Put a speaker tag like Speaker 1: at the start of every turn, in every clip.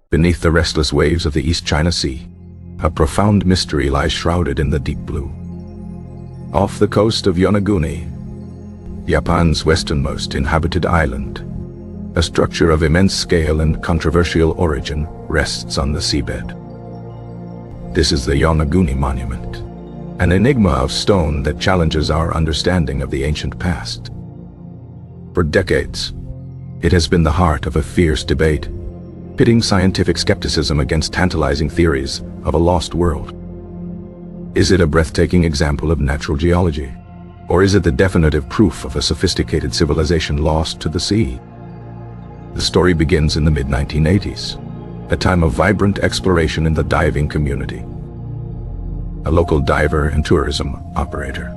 Speaker 1: Beneath the restless waves of the East China Sea, a profound mystery lies shrouded in the deep blue. Off the coast of Yonaguni, Japan's westernmost inhabited island, a structure of immense scale and controversial origin rests on the seabed. This is the Yonaguni Monument, an enigma of stone that challenges our understanding of the ancient past. For decades, it has been the heart of a fierce debate, pitting scientific skepticism against tantalizing theories of a lost world. Is it a breathtaking example of natural geology? Or is it the definitive proof of a sophisticated civilization lost to the sea? The story begins in the mid-1980s, a time of vibrant exploration in the diving community. A local diver and tourism operator,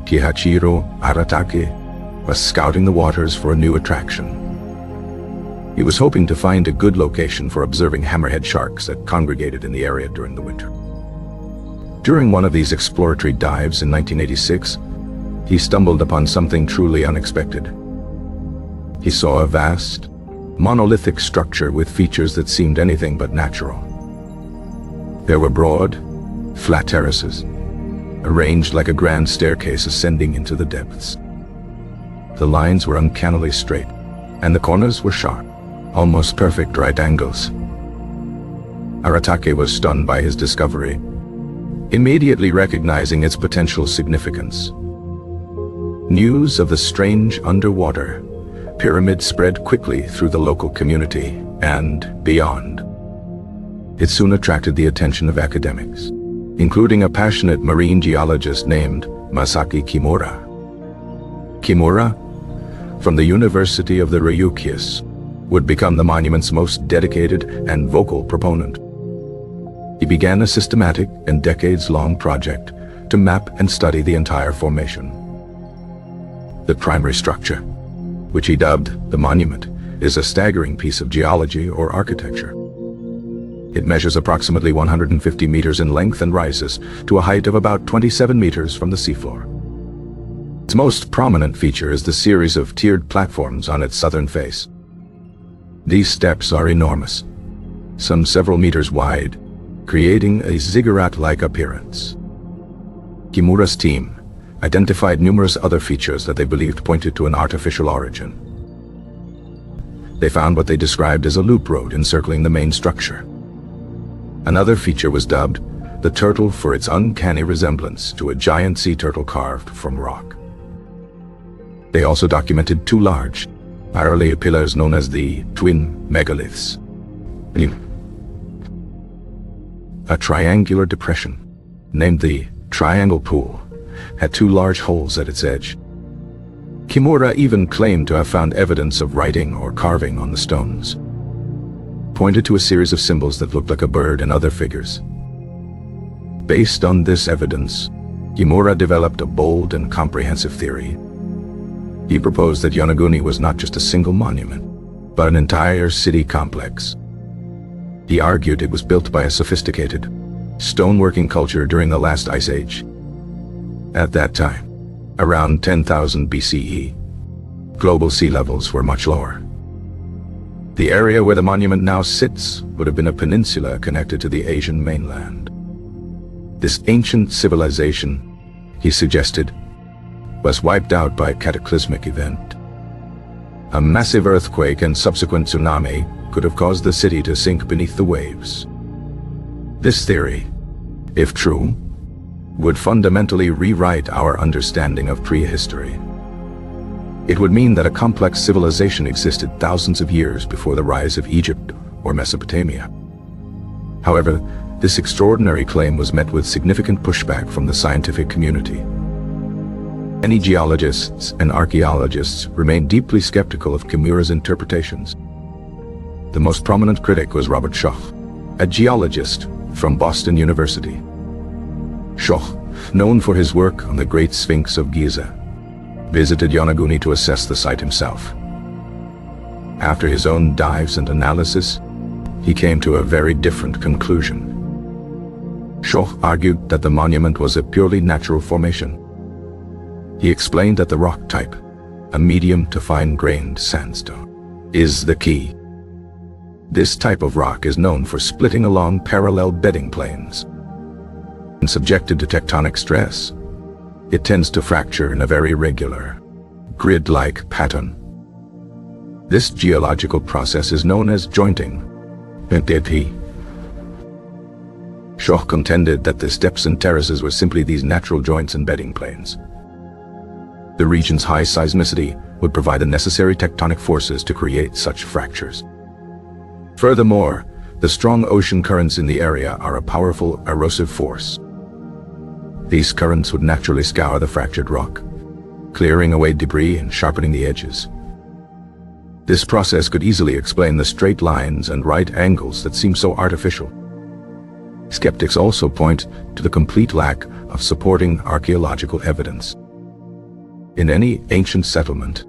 Speaker 1: Kihachiro Aratake, was scouting the waters for a new attraction. He was hoping to find a good location for observing hammerhead sharks that congregated in the area during the winter. During one of these exploratory dives in 1986, he stumbled upon something truly unexpected. He saw a vast, monolithic structure with features that seemed anything but natural. There were broad, flat terraces, arranged like a grand staircase ascending into the depths. The lines were uncannily straight, and the corners were sharp, almost perfect right angles. Aratake was stunned by his discovery, immediately recognizing its potential significance. News of the strange underwater pyramid spread quickly through the local community and beyond. It soon attracted the attention of academics, including a passionate marine geologist named Masaki Kimura. Kimura, from the University of the Ryukyus, would become the monument's most dedicated and vocal proponent. He began a systematic and decades-long project to map and study the entire formation. The primary structure, which he dubbed the monument, is a staggering piece of geology or architecture. It measures approximately 150 meters in length and rises to a height of about 27 meters from the seafloor. Its most prominent feature is the series of tiered platforms on its southern face. These steps are enormous, some several meters wide, creating a ziggurat-like appearance. Kimura's team identified numerous other features that they believed pointed to an artificial origin. They found what they described as a loop road encircling the main structure. Another feature was dubbed the turtle for its uncanny resemblance to a giant sea turtle carved from rock. They also documented two large, parallel pillars known as the twin megaliths. A triangular depression, named the Triangle Pool, had two large holes at its edge. Kimura even claimed to have found evidence of writing or carving on the stones, pointed to a series of symbols that looked like a bird and other figures. Based on this evidence, Kimura developed a bold and comprehensive theory. He proposed that Yonaguni was not just a single monument, but an entire city complex. He argued it was built by a sophisticated, stoneworking culture during the last ice age. At that time, around 10,000 BCE, global sea levels were much lower. The area where the monument now sits would have been a peninsula connected to the Asian mainland. This ancient civilization, he suggested, was wiped out by a cataclysmic event. A massive earthquake and subsequent tsunami could have caused the city to sink beneath the waves. This theory, if true, would fundamentally rewrite our understanding of prehistory. It would mean that a complex civilization existed thousands of years before the rise of Egypt or Mesopotamia. However, this extraordinary claim was met with significant pushback from the scientific community. Many geologists and archaeologists remained deeply skeptical of Kimura's interpretations. The most prominent critic was Robert Schoch, a geologist from Boston University. Schoch, known for his work on the Great Sphinx of Giza, visited Yonaguni to assess the site himself. After his own dives and analysis, he came to a very different conclusion. Schoch argued that the monument was a purely natural formation. He explained that the rock type, a medium to fine-grained sandstone, is the key. This type of rock is known for splitting along parallel bedding planes. When subjected to tectonic stress, it tends to fracture in a very regular, grid-like pattern. This geological process is known as jointing. Shaw contended that the steps and terraces were simply these natural joints and bedding planes. The region's high seismicity would provide the necessary tectonic forces to create such fractures. Furthermore, the strong ocean currents in the area are a powerful erosive force. These currents would naturally scour the fractured rock, clearing away debris and sharpening the edges. This process could easily explain the straight lines and right angles that seem so artificial. Skeptics also point to the complete lack of supporting archaeological evidence. In any ancient settlement,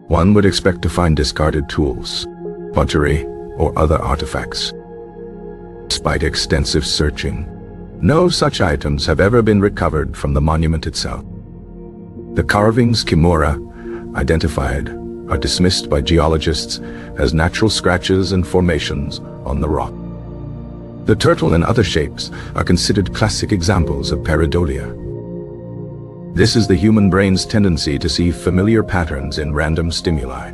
Speaker 1: one would expect to find discarded tools, pottery, or other artifacts. Despite extensive searching, no such items have ever been recovered from the monument itself. The carvings Kimura identified are dismissed by geologists as natural scratches and formations on the rock. The turtle and other shapes are considered classic examples of pareidolia. This is the human brain's tendency to see familiar patterns in random stimuli.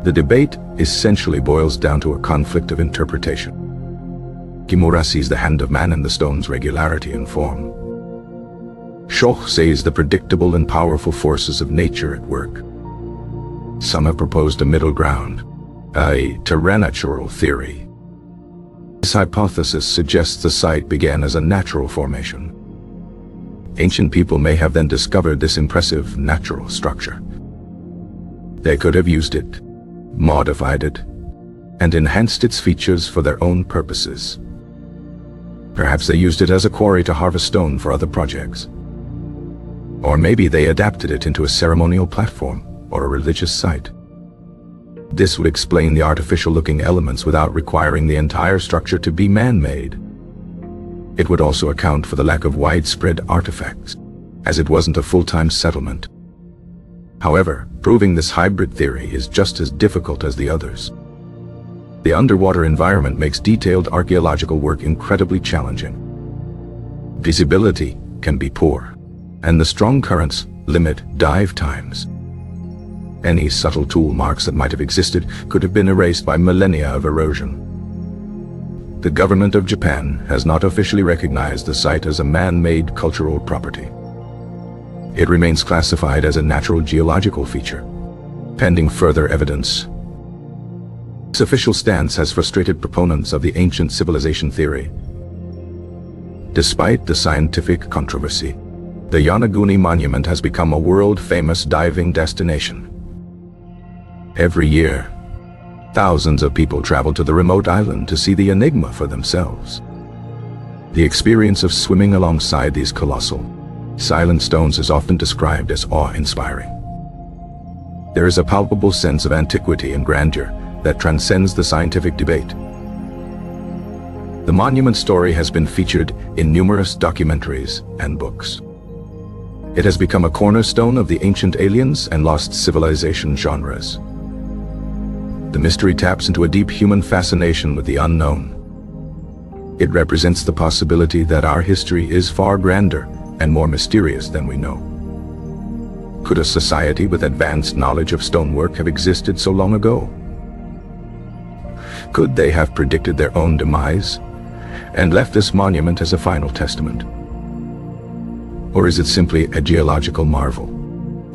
Speaker 1: The debate essentially boils down to a conflict of interpretation. Kimura sees the hand of man in the stone's regularity and form. Shaw sees the predictable and powerful forces of nature at work. Some have proposed a middle ground, a pteranatural theory. This hypothesis suggests the site began as a natural formation. Ancient people may have then discovered this impressive natural structure. They could have used it, modified it, and enhanced its features for their own purposes. Perhaps they used it as a quarry to harvest stone for other projects. Or maybe they adapted it into a ceremonial platform or a religious site. This would explain the artificial-looking elements without requiring the entire structure to be man-made. It would also account for the lack of widespread artifacts, as it wasn't a full-time settlement. However, proving this hybrid theory is just as difficult as the others. The underwater environment makes detailed archaeological work incredibly challenging. Visibility can be poor, and the strong currents limit dive times. Any subtle tool marks that might have existed could have been erased by millennia of erosion. The government of Japan has not officially recognized the site as a man-made cultural property. It remains classified as a natural geological feature, pending further evidence. This official stance has frustrated proponents of the ancient civilization theory. Despite the scientific controversy, the Yonaguni Monument has become a world-famous diving destination. Every year, thousands of people travel to the remote island to see the enigma for themselves. The experience of swimming alongside these colossal, silent stones is often described as awe-inspiring. There is a palpable sense of antiquity and grandeur that transcends the scientific debate. The monument story has been featured in numerous documentaries and books. It has become a cornerstone of the ancient aliens and lost civilization genres. The mystery taps into a deep human fascination with the unknown. It represents the possibility that our history is far grander and more mysterious than we know. Could a society with advanced knowledge of stonework have existed so long ago? Could they have predicted their own demise and left this monument as a final testament? Or is it simply a geological marvel,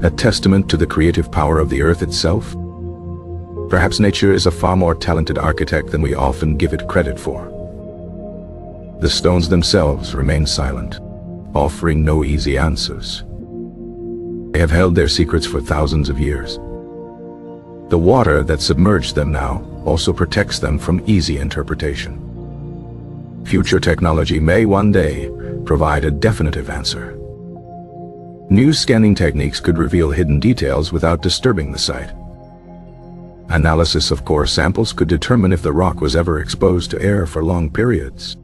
Speaker 1: a testament to the creative power of the earth itself? Perhaps nature is a far more talented architect than we often give it credit for. The stones themselves remain silent, offering no easy answers. They have held their secrets for thousands of years. The water that submerged them now also protects them from easy interpretation. Future technology may one day provide a definitive answer. New scanning techniques could reveal hidden details without disturbing the site. Analysis of core samples could determine if the rock was ever exposed to air for long periods.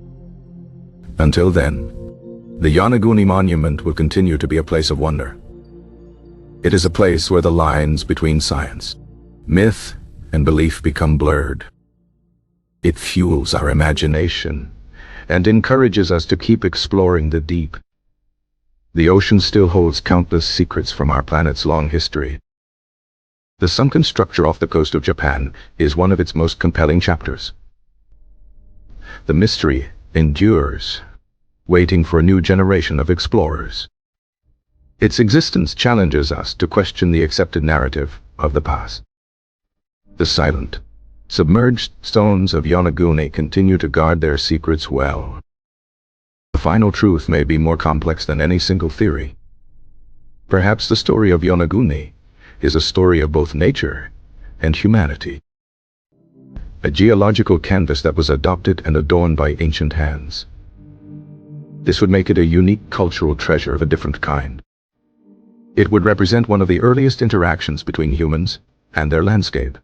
Speaker 1: Until then, the Yonaguni Monument will continue to be a place of wonder. It is a place where the lines between science, myth, and belief become blurred. It fuels our imagination and encourages us to keep exploring the deep. The ocean still holds countless secrets from our planet's long history. The sunken structure off the coast of Japan is one of its most compelling chapters. The mystery endures, waiting for a new generation of explorers. Its existence challenges us to question the accepted narrative of the past. The silent, submerged stones of Yonaguni continue to guard their secrets well. The final truth may be more complex than any single theory. Perhaps the story of Yonaguni is a story of both nature and humanity. A geological canvas that was adopted and adorned by ancient hands. This would make it a unique cultural treasure of a different kind. It would represent one of the earliest interactions between humans and their landscape.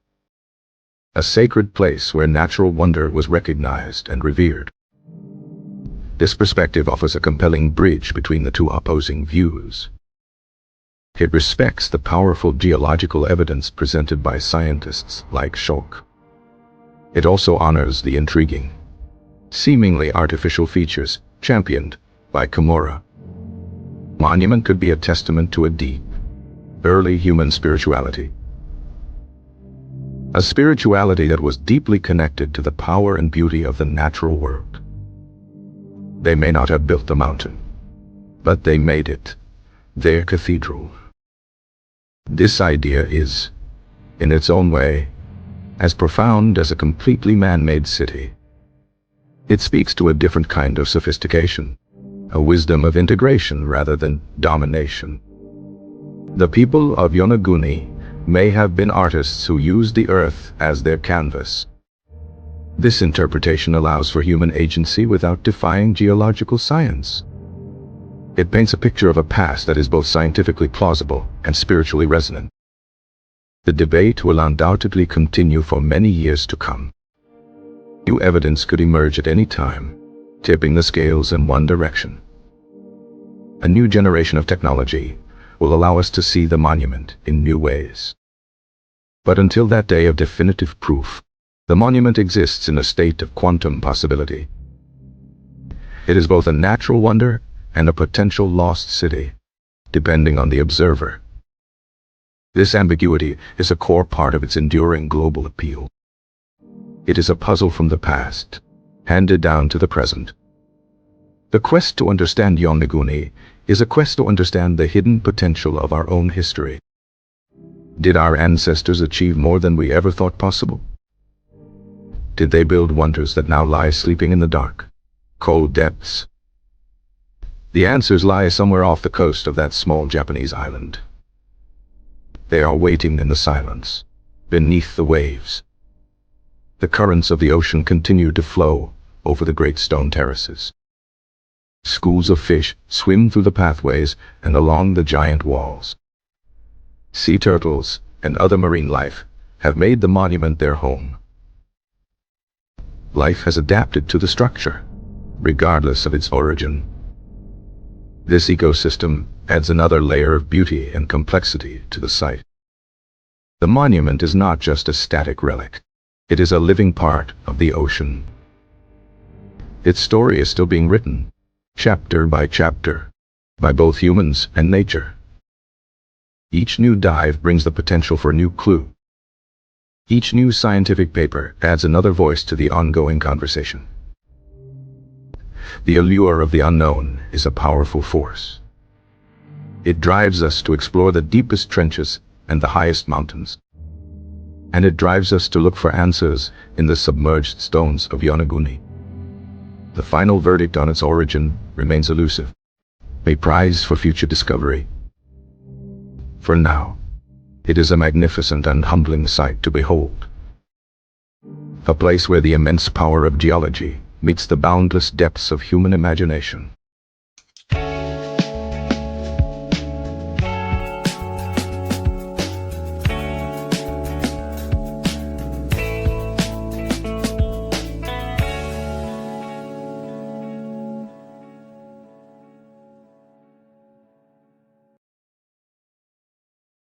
Speaker 1: A sacred place where natural wonder was recognized and revered. This perspective offers a compelling bridge between the two opposing views. It respects the powerful geological evidence presented by scientists like Shock. It also honors the intriguing, seemingly artificial features championed by Kimura. Monument could be a testament to a deep, early human spirituality. A spirituality that was deeply connected to the power and beauty of the natural world. They may not have built the mountain, but they made it their cathedral. This idea is, in its own way, as profound as a completely man-made city. It speaks to a different kind of sophistication, a wisdom of integration rather than domination. The people of Yonaguni may have been artists who used the earth as their canvas. This interpretation allows for human agency without defying geological science. It paints a picture of a past that is both scientifically plausible and spiritually resonant. The debate will undoubtedly continue for many years to come. New evidence could emerge at any time, tipping the scales in one direction. A new generation of technology will allow us to see the monument in new ways. But until that day of definitive proof, the monument exists in a state of quantum possibility. It is both a natural wonder and a potential lost city, depending on the observer. This ambiguity is a core part of its enduring global appeal. It is a puzzle from the past, handed down to the present. The quest to understand Yonaguni is a quest to understand the hidden potential of our own history. Did our ancestors achieve more than we ever thought possible? Did they build wonders that now lie sleeping in the dark, cold depths? The answers lie somewhere off the coast of that small Japanese island. They are waiting in the silence, beneath the waves. The currents of the ocean continue to flow over the great stone terraces. Schools of fish swim through the pathways and along the giant walls. Sea turtles and other marine life have made the monument their home. Life has adapted to the structure, regardless of its origin. This ecosystem adds another layer of beauty and complexity to the site. The monument is not just a static relic. It is a living part of the ocean. Its story is still being written, chapter by chapter, by both humans and nature. Each new dive brings the potential for a new clue. Each new scientific paper adds another voice to the ongoing conversation. The allure of the unknown is a powerful force. It drives us to explore the deepest trenches and the highest mountains. And it drives us to look for answers in the submerged stones of Yonaguni. The final verdict on its origin remains elusive, a prize for future discovery. For now, it is a magnificent and humbling sight to behold. A place where the immense power of geology meets the boundless depths of human imagination.